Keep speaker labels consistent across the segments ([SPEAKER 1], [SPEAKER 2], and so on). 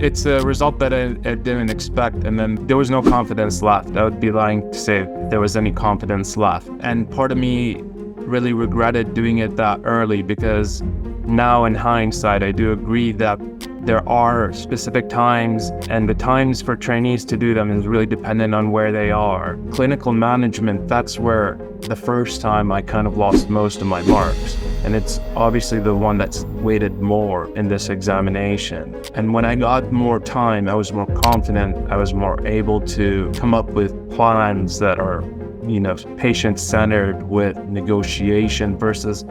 [SPEAKER 1] It's a result that I didn't expect, and then there was no confidence left. I would be lying to say there was any confidence left. And part of me really regretted doing it that early, because now in hindsight, I do agree that there are specific times, and the times for trainees to do them is really dependent on where they are. Clinical management, that's where the first time I kind of lost most of my marks. And it's obviously the one that's weighted more in this examination. And when I got more time, I was more confident. I was more able to come up with plans that are, patient-centered, with negotiation versus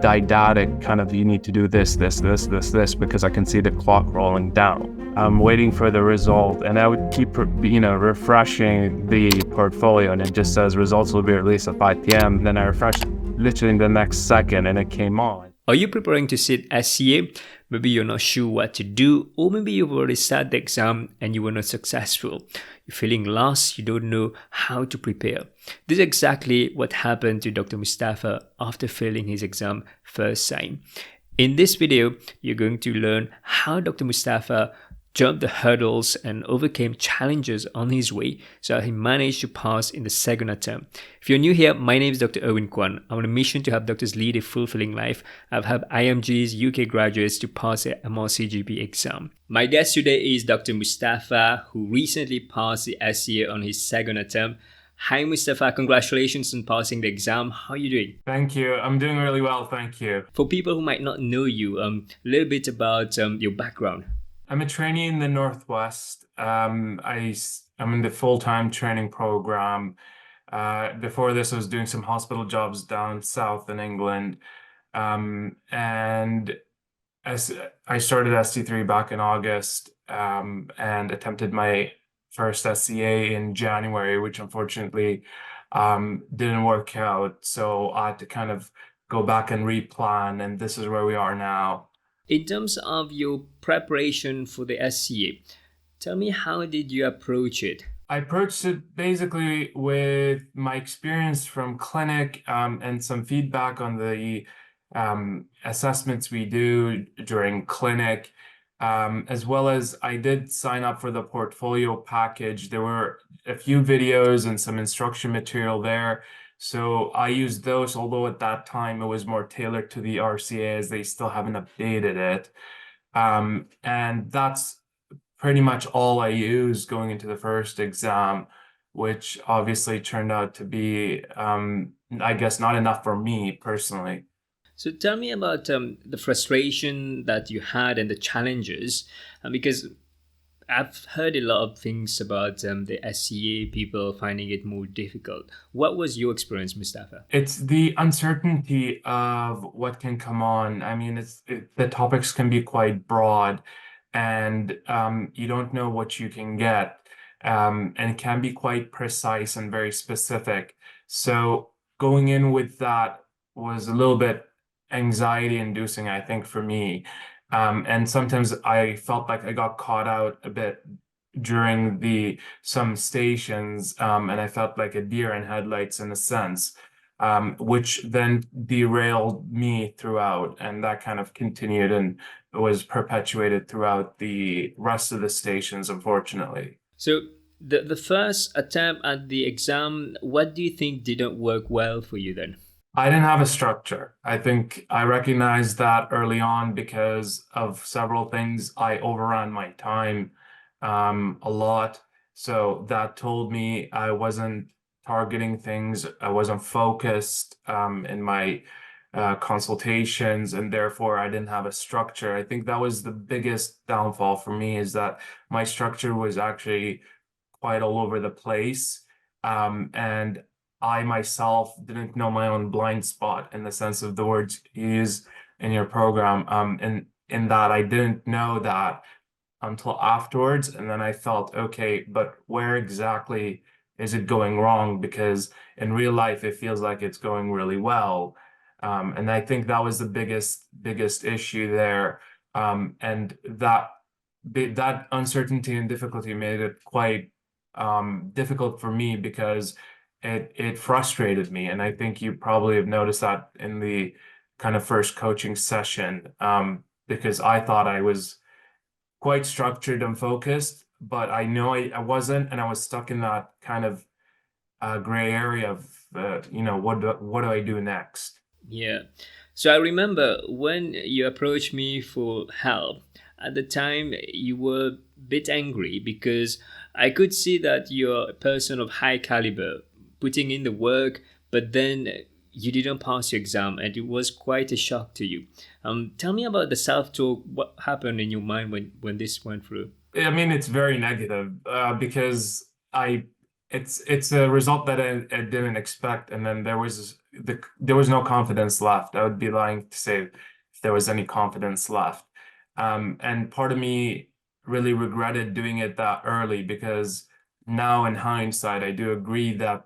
[SPEAKER 1] didactic, kind of, you need to do this, because I can see the clock rolling down. I'm waiting for the result, and I would keep, refreshing the portfolio, and it just says results will be released at 5 p.m. Then I refreshed literally the next second, and it came on.
[SPEAKER 2] Are you preparing to sit SCA? Maybe you're not sure what to do, or maybe you've already sat the exam and you were not successful. You're feeling lost, you don't know how to prepare. This is exactly what happened to Dr. Musttafa after failing his exam first time. In this video, you're going to learn how Dr. Musttafa jumped the hurdles and overcame challenges on his way, so he managed to pass in the second attempt. If you're new here, my name is Dr. Erwin Kwun. I'm on a mission to help doctors lead a fulfilling life. I've helped IMGs, UK graduates to pass the MRCGP exam. My guest today is Dr. Musttafa, who recently passed the SCA on his second attempt. Hi Musttafa, congratulations on passing the exam. How are you doing?
[SPEAKER 1] Thank you. I'm doing really well, thank you.
[SPEAKER 2] For people who might not know you, a little bit about your background.
[SPEAKER 1] I'm a trainee in the Northwest. I'm in the full-time training program. Before this, I was doing some hospital jobs down south in England. And as I started ST3 back in August, and attempted my first SCA in January, which unfortunately didn't work out. So I had to kind of go back and replan, and this is where we are now.
[SPEAKER 2] In terms of your preparation for the SCA, tell me, how did you approach it?
[SPEAKER 1] I approached it basically with my experience from clinic, and some feedback on the assessments we do during clinic, as well as I did sign up for the portfolio package. There were a few videos and some instruction material there. So I used those, although at that time it was more tailored to the RCA, as they still haven't updated it. And that's pretty much all I used going into the first exam, which obviously turned out to be, I guess, not enough for me personally.
[SPEAKER 2] So tell me about the frustration that you had and the challenges, because I've heard a lot of things about the SCA, people finding it more difficult. What was your experience, Musttafa?
[SPEAKER 1] It's the uncertainty of what can come on. I mean, the topics can be quite broad, and you don't know what you can get, and it can be quite precise and very specific. So going in with that was a little bit anxiety-inducing, I think, for me. And sometimes I felt like I got caught out a bit during some stations, and I felt like a deer in headlights in a sense, which then derailed me throughout, and that kind of continued and was perpetuated throughout the rest of the stations, unfortunately.
[SPEAKER 2] So the first attempt at the exam, what do you think didn't work well for you then?
[SPEAKER 1] I didn't have a structure. I think I recognized that early on because of several things. I overran my time a lot. So that told me I wasn't targeting things. I wasn't focused in my consultations, and therefore I didn't have a structure. I think that was the biggest downfall for me, is that my structure was actually quite all over the place. And I myself didn't know my own blind spot, in the sense of the words you use in your program. And in that I didn't know that until afterwards. And then I felt, okay, but where exactly is it going wrong? Because in real life, it feels like it's going really well. And I think that was the biggest issue there. And that uncertainty and difficulty made it quite difficult for me, because it frustrated me. And I think you probably have noticed that in the kind of first coaching session, because I thought I was quite structured and focused, but I know I wasn't, and I was stuck in that kind of gray area of what do I do next?
[SPEAKER 2] Yeah. So I remember when you approached me for help, at the time you were a bit angry because I could see that you're a person of high caliber, putting in the work, but then you didn't pass your exam and it was quite a shock to you. Tell me about the self-talk. What happened in your mind when this went through?
[SPEAKER 1] I mean, it's very negative because it's a result that I didn't expect, and then there was no confidence left. I would be lying to say if there was any confidence left. And part of me really regretted doing it that early because now in hindsight, I do agree that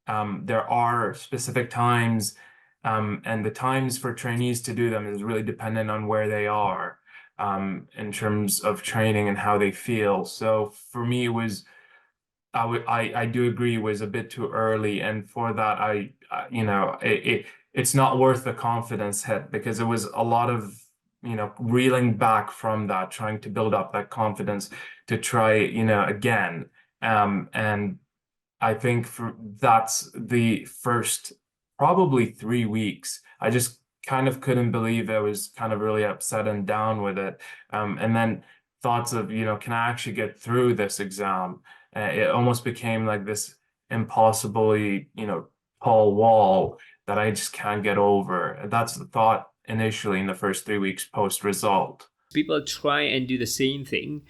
[SPEAKER 1] there are specific times, and the times for trainees to do them is really dependent on where they are in terms of training and how they feel. So for me, it was I do agree it was a bit too early, and for that it's not worth the confidence hit because it was a lot of reeling back from that, trying to build up that confidence to try again. And I think that's the first probably 3 weeks. I just kind of couldn't believe I was kind of really upset and down with it. And then thoughts of, can I actually get through this exam? It almost became like this impossibly, tall wall that I just can't get over. And that's the thought initially in the first 3 weeks post result.
[SPEAKER 2] People try and do the same thing,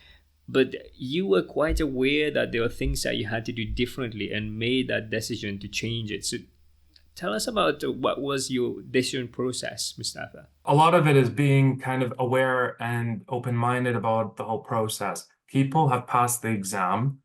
[SPEAKER 2] but you were quite aware that there were things that you had to do differently and made that decision to change it. So tell us about what was your decision process, Mustafa.
[SPEAKER 1] A lot of it is being kind of aware and open-minded about the whole process. People have passed the exam.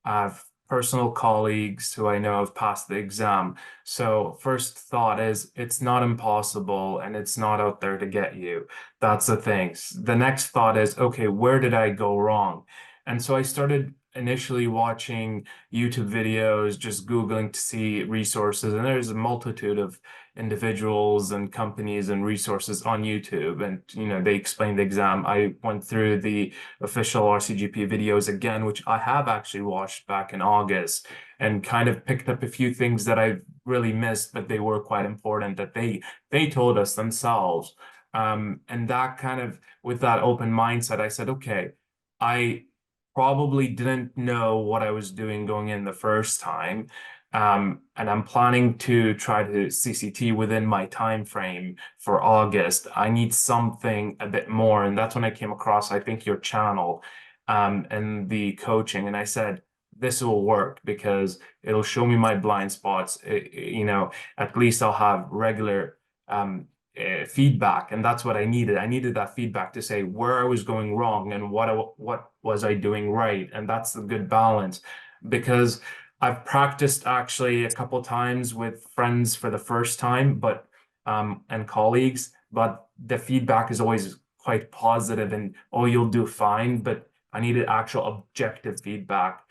[SPEAKER 1] I have personal colleagues who I know have passed the exam. So first thought is it's not impossible and it's not out there to get you. That's the thing. The next thought is, okay, where did I go wrong? And so I started initially watching YouTube videos, just Googling to see resources, and there's a multitude of individuals and companies and resources on YouTube, and they explain the exam. I went through the official RCGP videos again, which I have actually watched back in August, and kind of picked up a few things that I really missed, but they were quite important that they told us themselves. And that kind of, with that open mindset, I said, okay, I probably didn't know what I was doing going in the first time. And I'm planning to try to CCT within my time frame for August. I need something a bit more. And that's when I came across, I think, your channel and the coaching. And I said, this will work because it'll show me my blind spots. At least I'll have regular feedback, and that's what I needed. I needed that feedback to say where I was going wrong and what was I doing right, and that's the good balance. Because I've practiced actually a couple times with friends for the first time, but and colleagues, but the feedback is always quite positive and oh, you'll do fine. But I needed actual objective feedback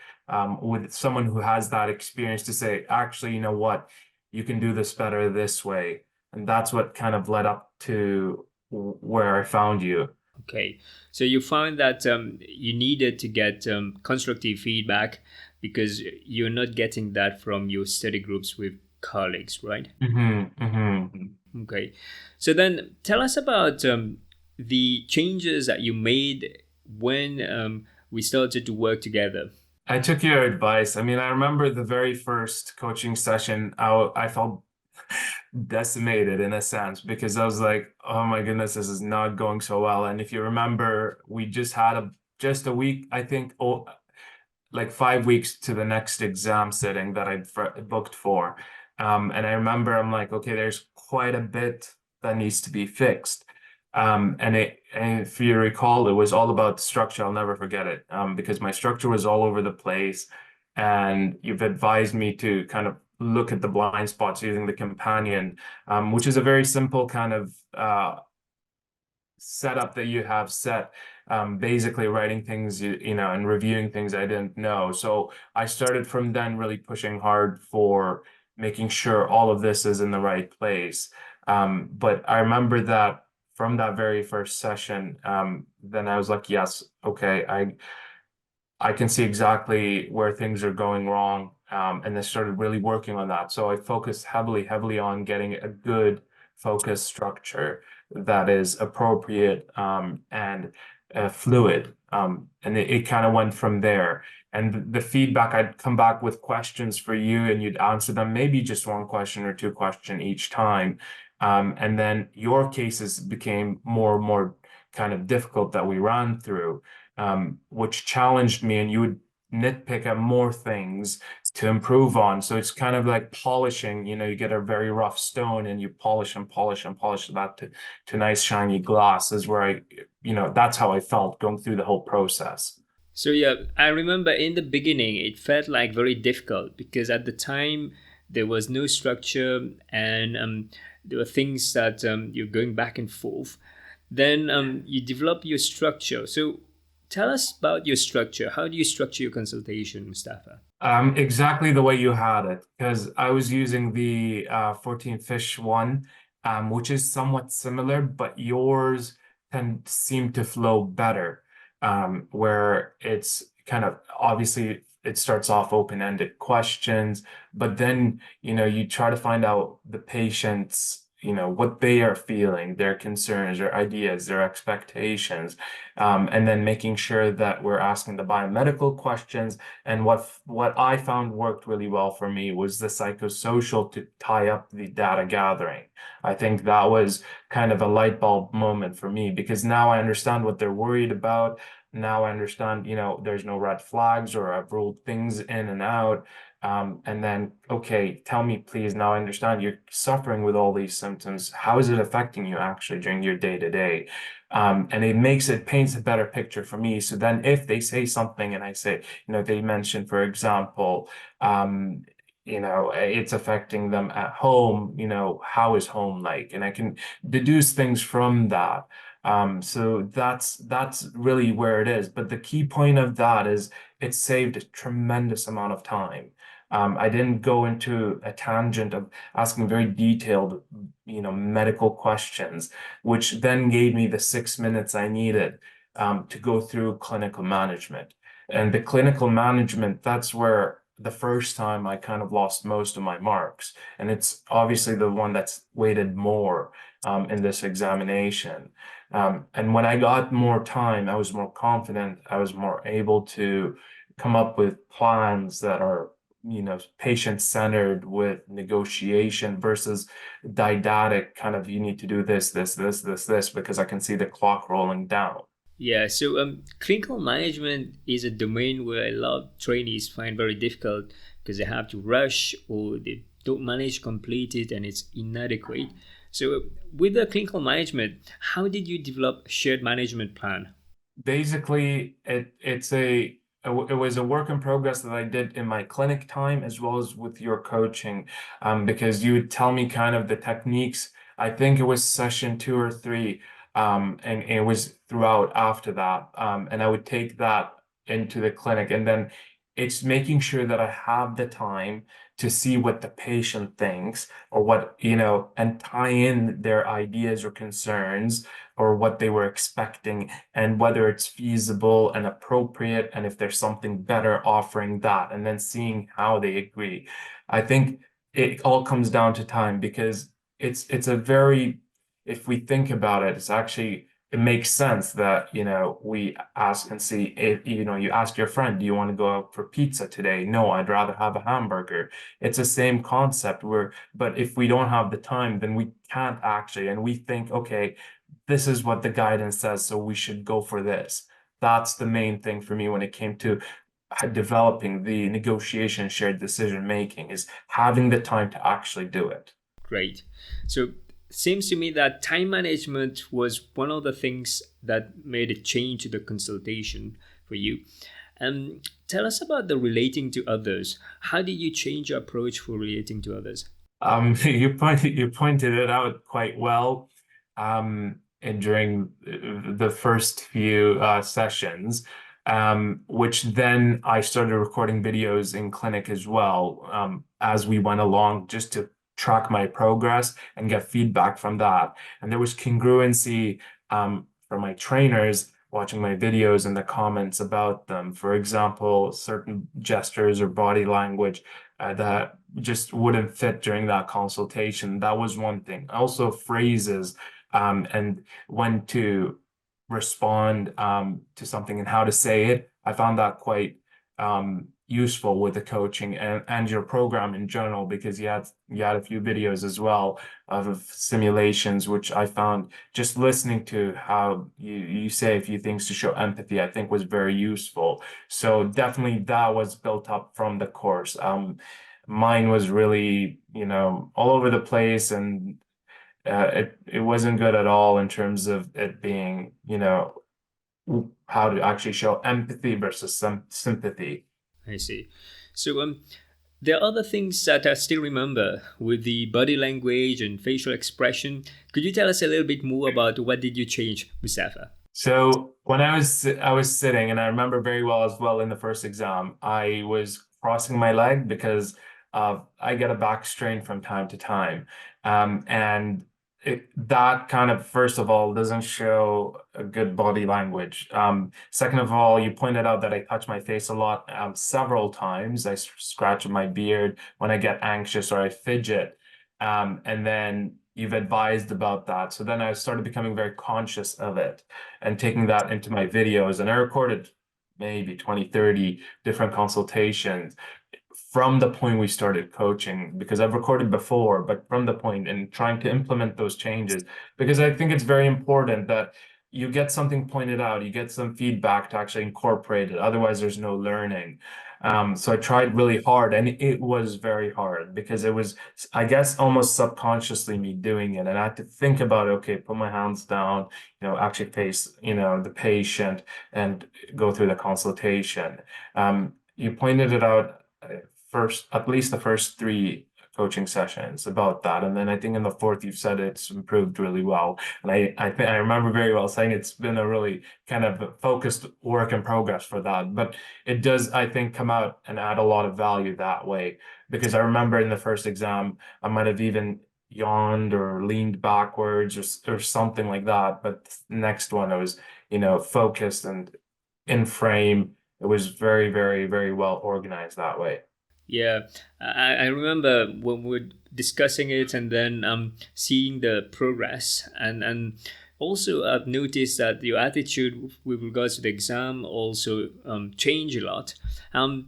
[SPEAKER 1] with someone who has that experience to say, actually, you know what, you can do this better this way. And that's what kind of led up to where I found you.
[SPEAKER 2] Okay, so you found that you needed to get constructive feedback because you're not getting that from your study groups with colleagues, right? Okay, so then tell us about the changes that you made when we started to work together.
[SPEAKER 1] I took your advice. I mean, I remember the very first coaching session, I felt decimated in a sense because I was like, oh my goodness, this is not going so well. And if you remember, we just had just a week, I think, like 5 weeks to the next exam sitting that I'd booked for. And I remember I'm like, okay, there's quite a bit that needs to be fixed. And if you recall, it was all about structure. I'll never forget it because my structure was all over the place. And you've advised me to kind of look at the blind spots using the companion, which is a very simple kind of setup that you have set, basically writing things, and reviewing things I didn't know. So I started from then really pushing hard for making sure all of this is in the right place. But I remember that from that very first session, then I was like, yes, okay, I can see exactly where things are going wrong. And I started really working on that. So I focused heavily on getting a good focus structure that is appropriate and fluid. And it kind of went from there. And the feedback, I'd come back with questions for you and you'd answer them, maybe just one question or two question each time. And then your cases became more and more kind of difficult that we ran through, which challenged me, and you would nitpick at more things to improve on. So it's kind of like polishing, you get a very rough stone and you polish and polish and polish that to nice shiny glass is where that's how I felt going through the whole process.
[SPEAKER 2] So yeah, I remember in the beginning it felt like very difficult because at the time there was no structure and there were things that you're going back and forth. Then you develop your structure. So tell us about your structure. How do you structure your consultation, Musttafa?
[SPEAKER 1] Exactly the way you had it, because I was using the 14 fish one, which is somewhat similar, but yours can seem to flow better, where it's kind of obviously it starts off open-ended questions, but then you try to find out the patient's what they are feeling, their concerns, their ideas, their expectations, and then making sure that we're asking the biomedical questions. And what I found worked really well for me was the psychosocial to tie up the data gathering. I think that was kind of a light bulb moment for me because now I understand what they're worried about. Now I understand, there's no red flags or I've ruled things in and out. And then, okay, tell me, please, now I understand you're suffering with all these symptoms. How is it affecting you actually during your day to day? And it paints a better picture for me. So then if they say something and I say, they mention, for example, it's affecting them at home, how is home like? And I can deduce things from that. So that's really where it is. But the key point of that is it saved a tremendous amount of time. I didn't go into a tangent of asking very detailed, medical questions, which then gave me the 6 minutes I needed to go through clinical management. And the clinical management, that's where the first time I kind of lost most of my marks. And it's obviously the one that's weighted more in this examination. And when I got more time, I was more confident. I was more able to come up with plans that are patient-centered with negotiation versus didactic kind of you need to do this because I can see the clock rolling down.
[SPEAKER 2] Yeah, so clinical management is a domain where a lot of trainees find very difficult because they have to rush or they don't manage to complete it and it's inadequate. So with the clinical management, how did you develop a shared management plan?
[SPEAKER 1] Basically, it was a work in progress that I did in my clinic time as well as with your coaching, because you would tell me kind of the techniques. I think it was session 2 or 3, and it was throughout after that, and I would take that into the clinic, and then it's making sure that I have the time to see what the patient thinks or what, and tie in their ideas or concerns or what they were expecting and whether it's feasible and appropriate and if there's something better offering that and then seeing how they agree. I think it all comes down to time because it's a very, if we think about it, it's actually it makes sense that we ask and see if you ask your friend, do you want to go out for pizza today? No, I'd rather have a hamburger. It's the same concept but if we don't have the time, then we can't actually, and we think, okay, this is what the guidance says, so we should go for this. That's the main thing for me when it came to developing the negotiation shared decision making, is having the time to actually do it.
[SPEAKER 2] Great. So seems to me that time management was one of the things that made a change to the consultation for you. Tell us about the relating to others. How did you change your approach for relating to others?
[SPEAKER 1] You pointed it out quite well, and during the first few sessions, which then I started recording videos in clinic as well, as we went along, just to track my progress and get feedback from that. And there was congruency from my trainers watching my videos and the comments about them. For example, certain gestures or body language that just wouldn't fit during that consultation. That was one thing. Also, phrases and when to respond to something and how to say it. I found that quite useful with the coaching and your program in general, because you had a few videos as well of simulations, which I found just listening to how you say a few things to show empathy, I think was very useful. So definitely that was built up from the course. Mine was really, all over the place, and it wasn't good at all in terms of it being, how to actually show empathy versus some sympathy.
[SPEAKER 2] I see. So there are other things that I still remember with the body language and facial expression. Could you tell us a little bit more about what did you change, Musttafa?
[SPEAKER 1] So when I was sitting, and I remember very well as well in the first exam, I was crossing my leg because I get a back strain from time to time, and that kind of, first of all, doesn't show a good body language. Second of all, you pointed out that I touch my face a lot, several times. I scratch my beard when I get anxious or I fidget, and then you've advised about that. So then I started becoming very conscious of it and taking that into my videos. And I recorded maybe 20, 30 different consultations from the point we started coaching, because I've recorded before, but from the point and trying to implement those changes, because I think it's very important that you get something pointed out, you get some feedback to actually incorporate it. Otherwise, there's no learning. So I tried really hard, and it was very hard because it was, I guess, almost subconsciously me doing it. And I had to think about, okay, put my hands down, actually face, the patient and go through the consultation. You pointed it out first, at least the first three coaching sessions about that. And then I think in the fourth, you've said it's improved really well. And I remember very well saying it's been a really kind of focused work in progress for that. But it does, I think, come out and add a lot of value that way. Because I remember in the first exam, I might have even yawned or leaned backwards or something like that. But the next one, I was, focused and in frame. It was very, very, very well organized that way.
[SPEAKER 2] Yeah, I remember when we were discussing it and then seeing the progress. And also, I've noticed that your attitude with regards to the exam also changed a lot.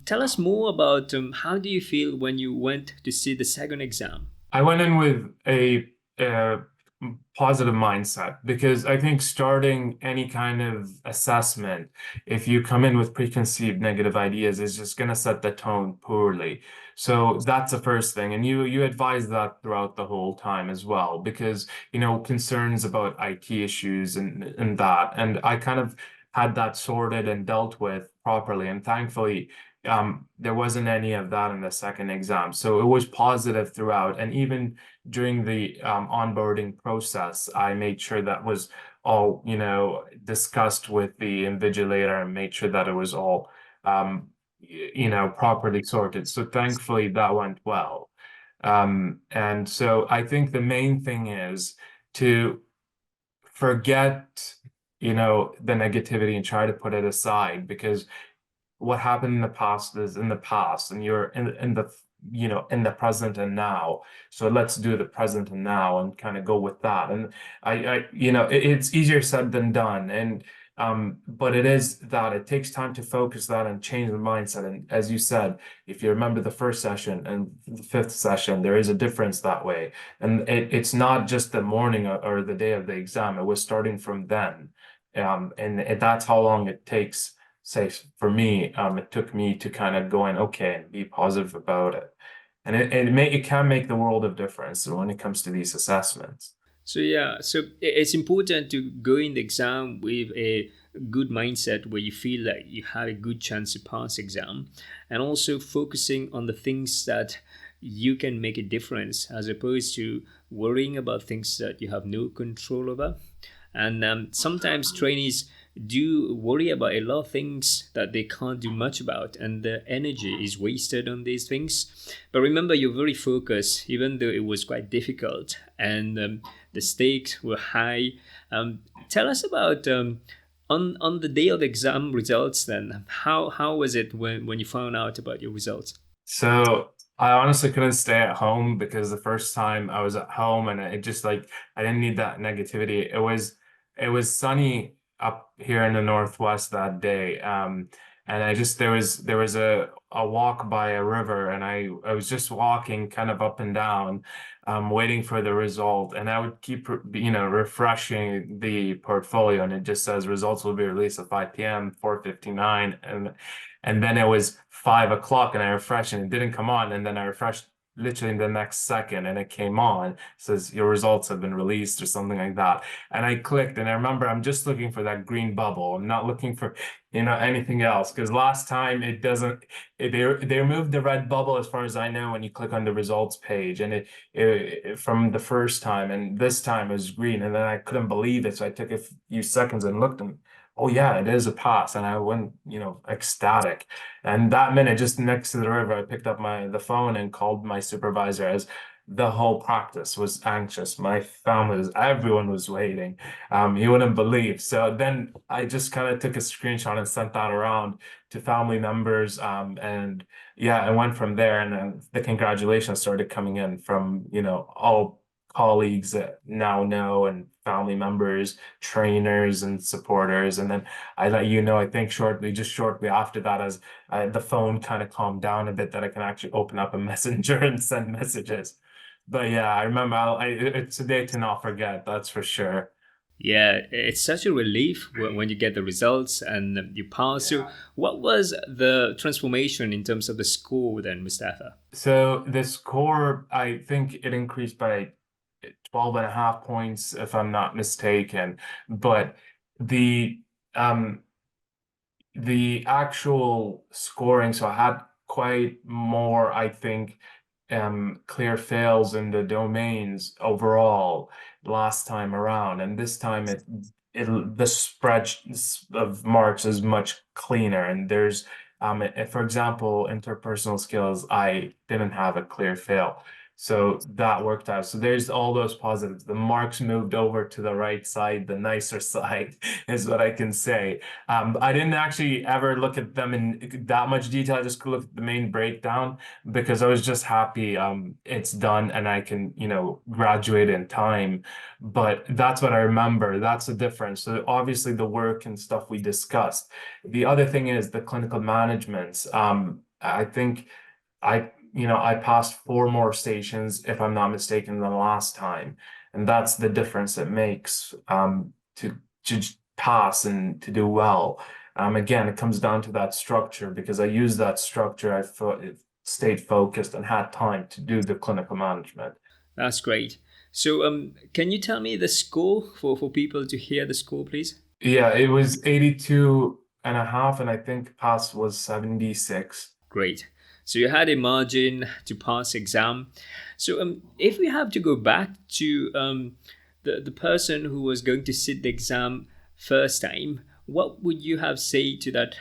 [SPEAKER 2] Tell us more about how do you feel when you went to see the second exam?
[SPEAKER 1] I went in with a positive mindset, because I think starting any kind of assessment, if you come in with preconceived negative ideas, is just going to set the tone poorly. So that's the first thing. And you advise that throughout the whole time as well, because, concerns about IT issues and that. And I kind of had that sorted and dealt with properly. And thankfully, there wasn't any of that in the second exam. So it was positive throughout. And even during the onboarding process, I made sure that was all, discussed with the invigilator and made sure that it was all, properly sorted. So thankfully that went well. And so I think the main thing is to forget, the negativity and try to put it aside, because what happened in the past is in the past, and you're in the present and now. So let's do the present and now and kind of go with that. And it's easier said than done. And but it is that it takes time to focus that and change the mindset. And as you said, if you remember the first session and the fifth session, there is a difference that way. And it's not just the morning or the day of the exam. It was starting from then. And that's how long it takes. Say for me, it took me to kind of go in, okay, and be positive about it. And it can make the world of difference when it comes to these assessments.
[SPEAKER 2] So yeah, so it's important to go in the exam with a good mindset where you feel like you have a good chance to pass exam, and also focusing on the things that you can make a difference as opposed to worrying about things that you have no control over. And sometimes trainees do worry about a lot of things that they can't do much about, and the energy is wasted on these things. But remember, you're very focused, even though it was quite difficult and the stakes were high. Tell us about on the day of exam results. Then, how was it when you found out about your results?
[SPEAKER 1] So I honestly couldn't stay at home because the first time I was at home and it just like I didn't need that negativity. It was sunny up here in the Northwest that day. And I just there was a walk by a river and I was just walking kind of up and down, waiting for the result. And I would keep refreshing the portfolio and it just says results will be released at 5 p.m., 4:59. And then it was 5 o'clock and I refreshed and it didn't come on. And then I refreshed literally in the next second and it came on. It says your results have been released or something like that. And I clicked and I remember I'm just looking for that green bubble. I'm not looking for, anything else. Because last time it doesn't, they removed the red bubble as far as I know when you click on the results page. And it from the first time and this time it was green. And then I couldn't believe it. So I took a few seconds and looked and oh yeah, it is a pass. And I went, ecstatic. And that minute, just next to the river, I picked up the phone and called my supervisor as the whole practice was anxious. My family everyone was waiting. You wouldn't believe. So then I just kind of took a screenshot and sent that around to family members. And yeah, I went from there and then the congratulations started coming in from, all colleagues that now know and family members, trainers and supporters. And then I let you know, I think just shortly after that, as the phone kind of calmed down a bit, that I can actually open up a messenger and send messages. But yeah, I remember it's a day to not forget, that's for sure.
[SPEAKER 2] Yeah, it's such a relief when you get the results and you pass. So, what was the transformation in terms of the score then, Mustafa?
[SPEAKER 1] So the score, I think it increased by 12 and a half points, if I'm not mistaken. But the um the actual scoring, so I had quite more, I think, clear fails in the domains overall last time around, and this time the spread of marks is much cleaner, and there's for example, interpersonal skills, I didn't have a clear fail. So that worked out. So there's all those positives. The marks moved over to the right side, the nicer side, is what I can say. I didn't actually ever look at them in that much detail. I just looked at the main breakdown because I was just happy it's done and I can, graduate in time. But that's what I remember. That's the difference. So obviously the work and stuff we discussed. The other thing is the clinical management. I think I passed four more stations, if I'm not mistaken, than last time. And that's the difference it makes to pass and to do well. Again, it comes down to that structure because I used that structure. Stayed focused and had time to do the clinical management.
[SPEAKER 2] That's great. So, can you tell me the score for people to hear the score, please?
[SPEAKER 1] Yeah, it was 82 and a half, and I think pass was 76.
[SPEAKER 2] Great. So you had a margin to pass exam. So if we have to go back to the person who was going to sit the exam first time, what would you have said to that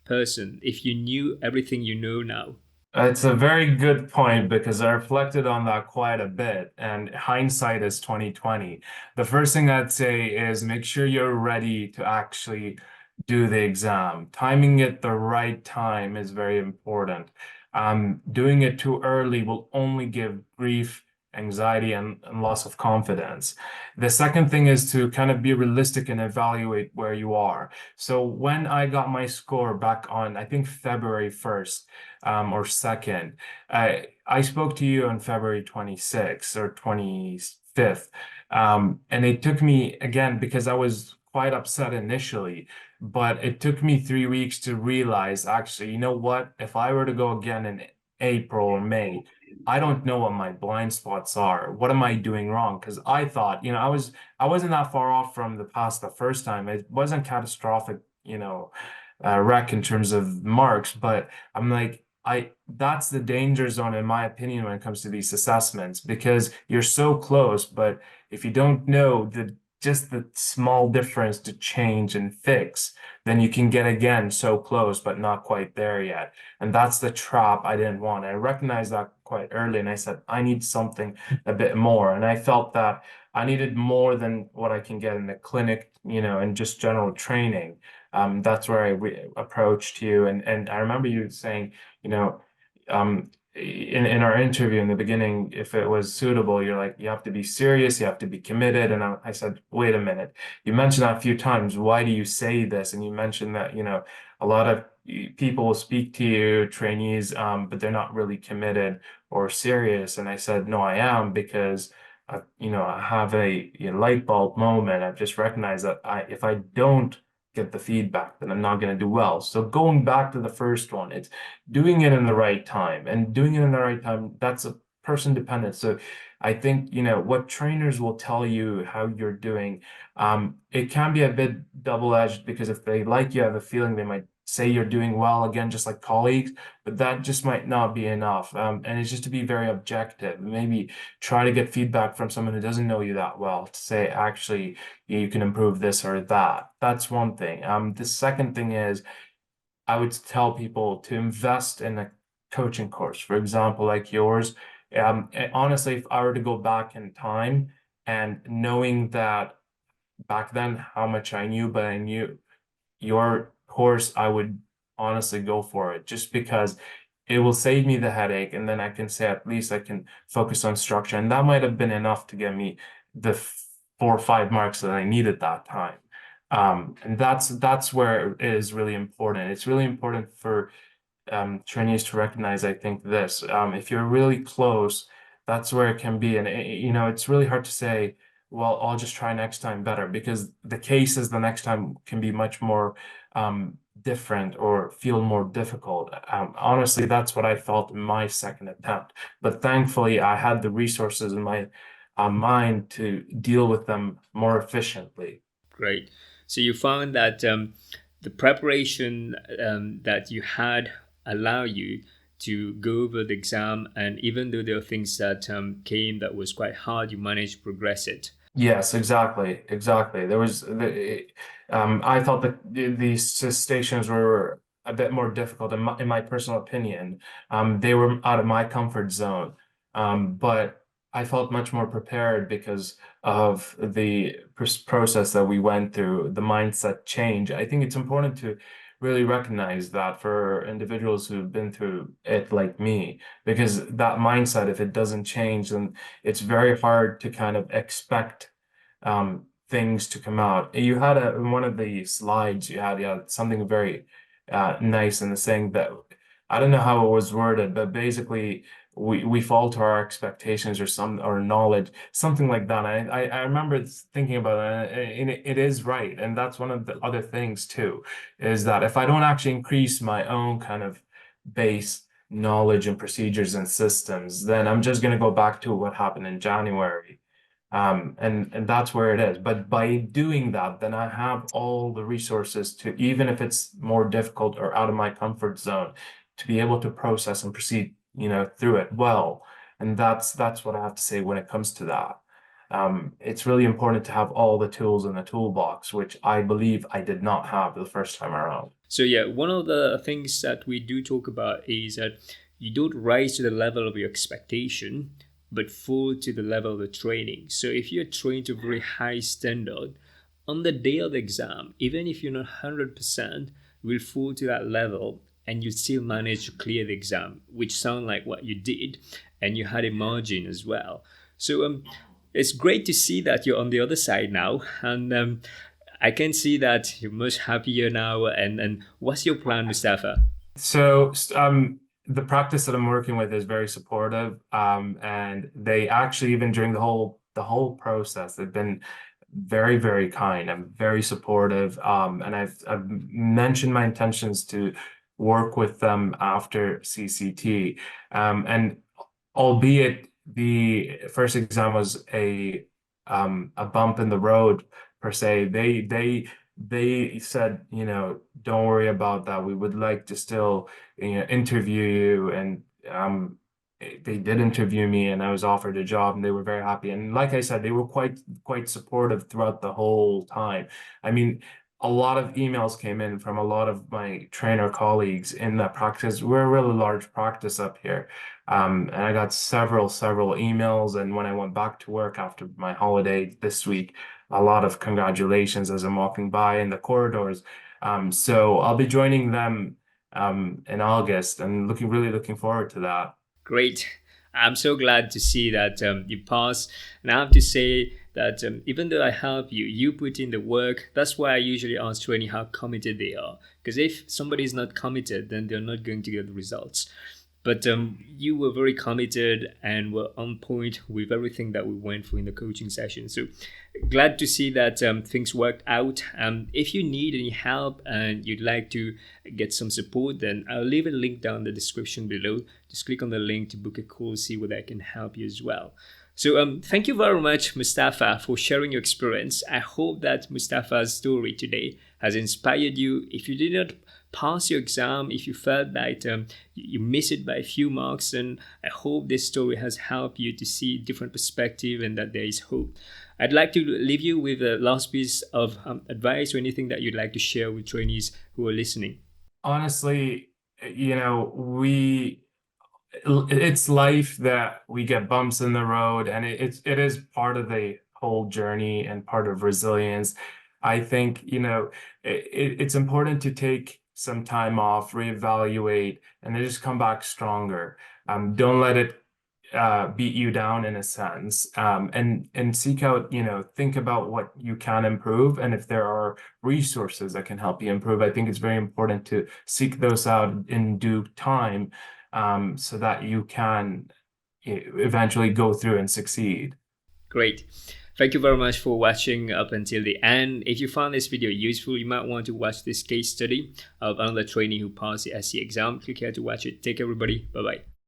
[SPEAKER 2] person if you knew everything you know now?
[SPEAKER 1] It's a very good point because I reflected on that quite a bit, and hindsight is 2020. The first thing I'd say is make sure you're ready to actually do the exam. Timing it the right time is very important. Doing it too early will only give grief, anxiety, and loss of confidence. The second thing is to kind of be realistic and evaluate where you are. So when I got my score back on, I think February 1st, or 2nd. I spoke to you on February 26th or 25th. And it took me, again, because I was quite upset initially, but it took me 3 weeks to realize, actually, you know what? If I were to go again in April or May, I don't know what my blind spots are. What am I doing wrong? Because I thought, I wasn't that far off from the past the first time. It wasn't catastrophic, wreck in terms of marks, but I'm like, that's the danger zone, in my opinion, when it comes to these assessments, because you're so close, but if you don't know just the small difference to change and fix, then you can get again so close, but not quite there yet. And that's the trap I didn't want. I recognized that quite early, and I said, I need something a bit more. And I felt that I needed more than what I can get in the clinic, and just general training. That's where I approached you. And I remember you saying, you know, in our interview in the beginning, if it was suitable, you're like, you have to be serious, you have to be committed. And I said, wait a minute, you mentioned that a few times. Why do you say this? And you mentioned that, a lot of people will speak to you, trainees, but they're not really committed or serious. And I said, no, I am, because I have a light bulb moment. I've just recognized that if I don't get the feedback, then I'm not going to do well. So going back to the first one, it's doing it in the right time, and doing it in the right time, that's a person dependent. So I think, what trainers will tell you how you're doing, it can be a bit double-edged, because if they like you, have a feeling they might say you're doing well, again, just like colleagues, but that just might not be enough. And it's just to be very objective. Maybe try to get feedback from someone who doesn't know you that well to say, actually, you can improve this or that. That's one thing. The second thing is, I would tell people to invest in a coaching course, for example, like yours. Honestly, if I were to go back in time and knowing that back then how much I knew, but I knew your course, I would honestly go for it, just because it will save me the headache. And then I can say, at least I can focus on structure. And that might have been enough to get me the 4 or 5 marks that I needed that time. And that's where it is really important. It's really important for trainees to recognize, I think, this. If you're really close, that's where it can be. And it's really hard to say, well, I'll just try next time better, because the cases the next time can be much more different or feel more difficult. Honestly, that's what I felt in my second attempt. But thankfully, I had the resources in my mind to deal with them more efficiently.
[SPEAKER 2] Great. So you found that the preparation that you had allow you to go over the exam, and even though there are things that came that was quite hard, you managed to progress it.
[SPEAKER 1] Yes, exactly, exactly. I thought that these stations were a bit more difficult in my personal opinion. They were out of my comfort zone, but I felt much more prepared because of the process that we went through, the mindset change. I think it's important to really recognize that for individuals who've been through it like me, because that mindset, if it doesn't change, then it's very hard to kind of expect things to come out. You had in one of the slides, you had something very nice in the saying that, I don't know how it was worded, but basically we fall to our expectations or knowledge, something like that. I remember thinking about it, and it is right. And that's one of the other things too, is that if I don't actually increase my own kind of base knowledge and procedures and systems, then I'm just going to go back to what happened in January. And that's where it is. But by doing that, then I have all the resources to, even if it's more difficult or out of my comfort zone, to be able to process and proceed, through it well. And that's what I have to say when it comes to that. It's really important to have all the tools in the toolbox, which I believe I did not have the first time around.
[SPEAKER 2] So yeah, one of the things that we do talk about is that you don't rise to the level of your expectation, but fall to the level of the training. So if you're trained to a very high standard, on the day of the exam, even if you're not 100%, you will fall to that level and you still manage to clear the exam, which sound like what you did, and you had a margin as well. So it's great to see that you're on the other side now, and I can see that you're much happier now. And what's your plan, Musttafa?
[SPEAKER 1] So, the practice that I'm working with is very supportive, and they actually, even during the whole process, they've been very, very kind. I'm very supportive, and I've mentioned my intentions to work with them after CCT, and albeit the first exam was a bump in the road per se, they said, don't worry about that. We would like to still, interview you, and they did interview me and I was offered a job and they were very happy. And like I said, they were quite supportive throughout the whole time. I mean, a lot of emails came in from a lot of my trainer colleagues in that practice. We're a really large practice up here. And I got several emails. And when I went back to work after my holiday this week, a lot of congratulations as I'm walking by in the corridors. So I'll be joining them in August and really looking forward to that.
[SPEAKER 2] Great. I'm so glad to see that you passed. And I have to say that even though I help you, you put in the work. That's why I usually ask trainee how committed they are. Because if somebody is not committed, then they're not going to get the results. But you were very committed and were on point with everything that we went through in the coaching session. So glad to see that things worked out. If you need any help and you'd like to get some support, then I'll leave a link down in the description below. Just click on the link to book a call, see whether I can help you as well. So thank you very much, Musttafa, for sharing your experience. I hope that Mustafa's story today has inspired you. If you did not pass your exam, if you felt that you missed it by a few marks, and I hope this story has helped you to see different perspective and that there is hope. I'd like to leave you with a last piece of advice or anything that you'd like to share with trainees who are listening.
[SPEAKER 1] Honestly, it's life that we get bumps in the road, and it is part of the whole journey and part of resilience. I think, it's important to take some time off, reevaluate, and then just come back stronger. Don't let it beat you down in a sense, and seek out, think about what you can improve, and if there are resources that can help you improve. I think it's very important to seek those out in due time, so that you can eventually go through and succeed.
[SPEAKER 2] Great. Thank you very much for watching up until the end. If you found this video useful, you might want to watch this case study of another trainee who passed the SCA exam. Click here to watch it. Take care, everybody. Bye-bye.